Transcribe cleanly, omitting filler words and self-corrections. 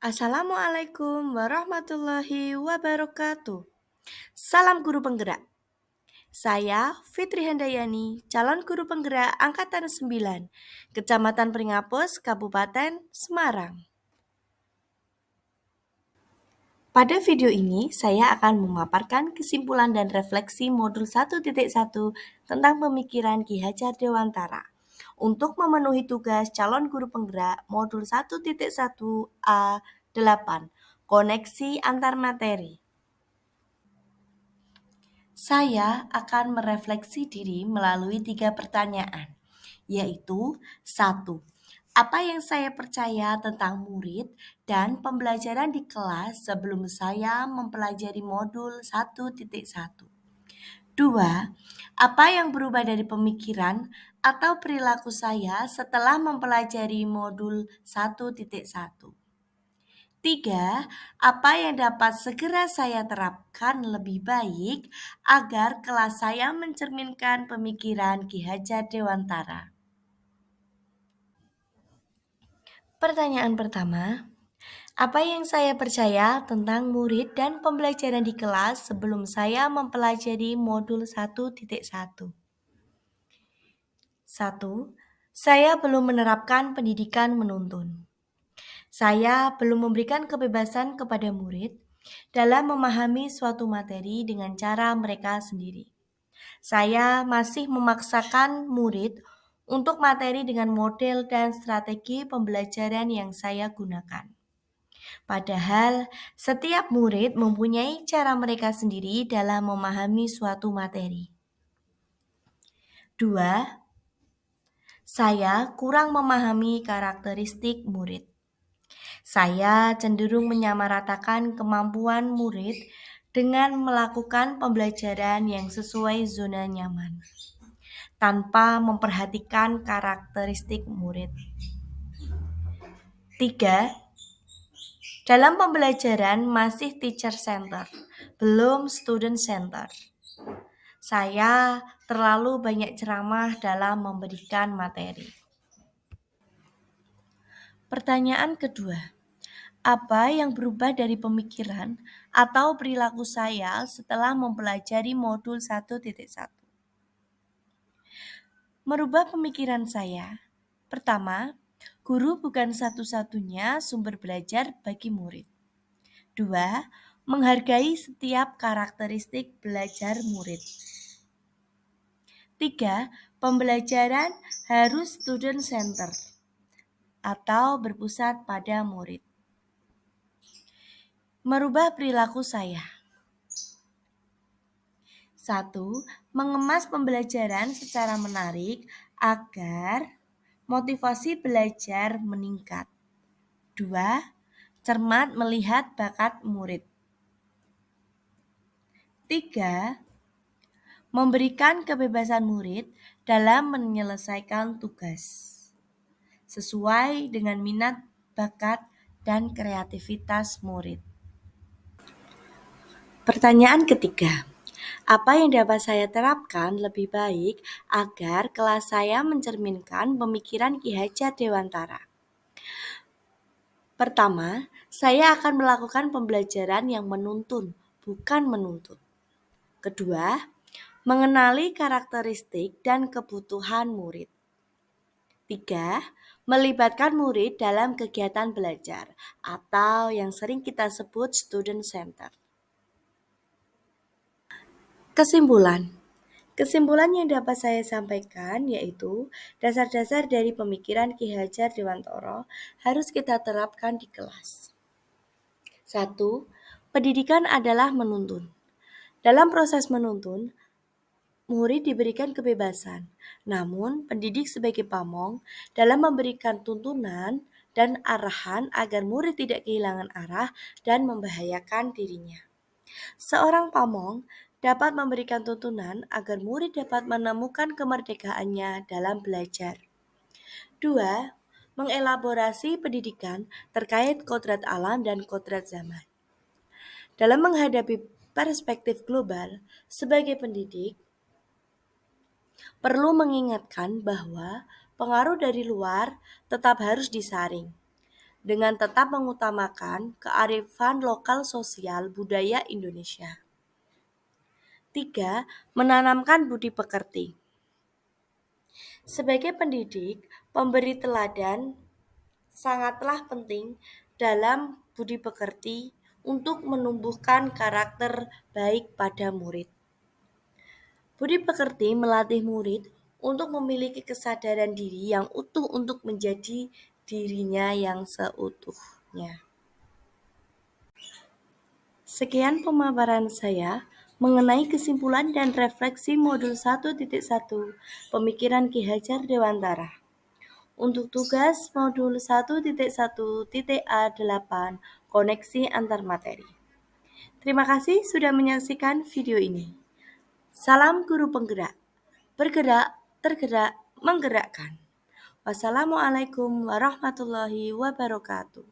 Assalamualaikum warahmatullahi wabarakatuh. Salam guru penggerak. Saya Fitri Handayani, calon guru penggerak Angkatan 9, Kecamatan Pringapus, Kabupaten Semarang. Pada video ini, saya akan memaparkan kesimpulan dan refleksi modul 1.1 tentang pemikiran Ki Hajar Dewantara. Untuk memenuhi tugas calon guru penggerak modul 1.1 A8, koneksi antar materi. Saya akan merefleksi diri melalui 3 pertanyaan, yaitu 1. Apa yang saya percaya tentang murid dan pembelajaran di kelas sebelum saya mempelajari modul 1.1? 2. Apa yang berubah dari pemikiran atau perilaku saya setelah mempelajari modul 1.1? 3. Apa yang dapat segera saya terapkan lebih baik agar kelas saya mencerminkan pemikiran Ki Hajar Dewantara? Pertanyaan pertama, apa yang saya percaya tentang murid dan pembelajaran di kelas sebelum saya mempelajari modul 1.1? 1. Saya belum menerapkan pendidikan menuntun. Saya belum memberikan kebebasan kepada murid dalam memahami suatu materi dengan cara mereka sendiri. Saya masih memaksakan murid untuk materi dengan model dan strategi pembelajaran yang saya gunakan. Padahal setiap murid mempunyai cara mereka sendiri dalam memahami suatu materi. 2. Saya kurang memahami karakteristik murid. Saya cenderung menyamaratakan kemampuan murid dengan melakukan pembelajaran yang sesuai zona nyaman, tanpa memperhatikan karakteristik murid. 3. Dalam pembelajaran masih teacher center, belum student center. Saya terlalu banyak ceramah dalam memberikan materi. Pertanyaan kedua. Apa yang berubah dari pemikiran atau perilaku saya setelah mempelajari modul 1.1? Merubah pemikiran saya. Pertama, guru bukan satu-satunya sumber belajar bagi murid. 2. Menghargai setiap karakteristik belajar murid. 3. Pembelajaran harus student center atau berpusat pada murid. Merubah perilaku saya. 1. Mengemas pembelajaran secara menarik agar motivasi belajar meningkat. 2. Cermat melihat bakat murid. 3. Memberikan kebebasan murid dalam menyelesaikan tugas sesuai dengan minat, bakat, dan kreativitas murid. Pertanyaan ketiga. Apa yang dapat saya terapkan lebih baik agar kelas saya mencerminkan pemikiran Ki Hajar Dewantara? Pertama, saya akan melakukan pembelajaran yang menuntun, bukan menuntut. Kedua, mengenali karakteristik dan kebutuhan murid. 3. Melibatkan murid dalam kegiatan belajar atau yang sering kita sebut student center. Kesimpulan yang dapat saya sampaikan yaitu dasar-dasar dari pemikiran Ki Hajar Dewantara harus kita terapkan di kelas. 1. Pendidikan adalah menuntun. Dalam proses menuntun, murid diberikan kebebasan, namun pendidik sebagai pamong dalam memberikan tuntunan dan arahan agar murid tidak kehilangan arah dan membahayakan dirinya. Seorang pamong dapat memberikan tuntunan agar murid dapat menemukan kemerdekaannya dalam belajar. 2. Mengelaborasi pendidikan terkait kodrat alam dan kodrat zaman. Dalam menghadapi perspektif global, sebagai pendidik, perlu mengingatkan bahwa pengaruh dari luar tetap harus disaring. dengan tetap mengutamakan kearifan lokal sosial budaya Indonesia. 3. Menanamkan budi pekerti. Sebagai pendidik, pemberi teladan sangatlah penting dalam budi pekerti untuk menumbuhkan karakter baik pada murid. Budi pekerti melatih murid untuk memiliki kesadaran diri yang utuh untuk menjadi dirinya yang seutuhnya. Sekian pemaparan saya mengenai kesimpulan dan refleksi modul 1.1 Pemikiran Ki Hajar Dewantara. Untuk tugas modul 1.1.A8 Koneksi antar materi. Terima kasih sudah menyaksikan video ini. Salam guru penggerak. Bergerak, tergerak, menggerakkan. Wassalamualaikum warahmatullahi wabarakatuh.